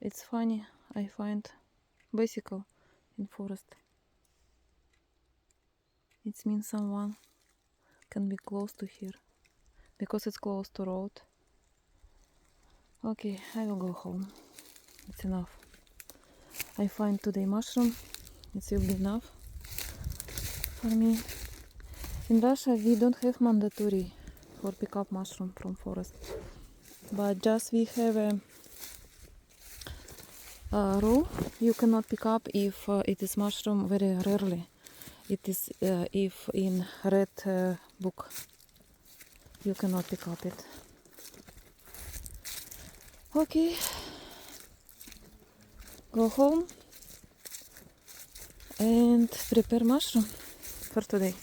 It's funny, I find bicycle in forest. It means someone can be close to here because it's close to road. Okay, I will go home. It's enough. I find today mushroom. It will be enough for me. In Russia we don't have mandatory for pick up mushroom from forest, but just we have a rule: you cannot pick up if it is mushroom very rarely. It is if in red book you cannot pick up it. Okay, go home and prepare mushroom for today.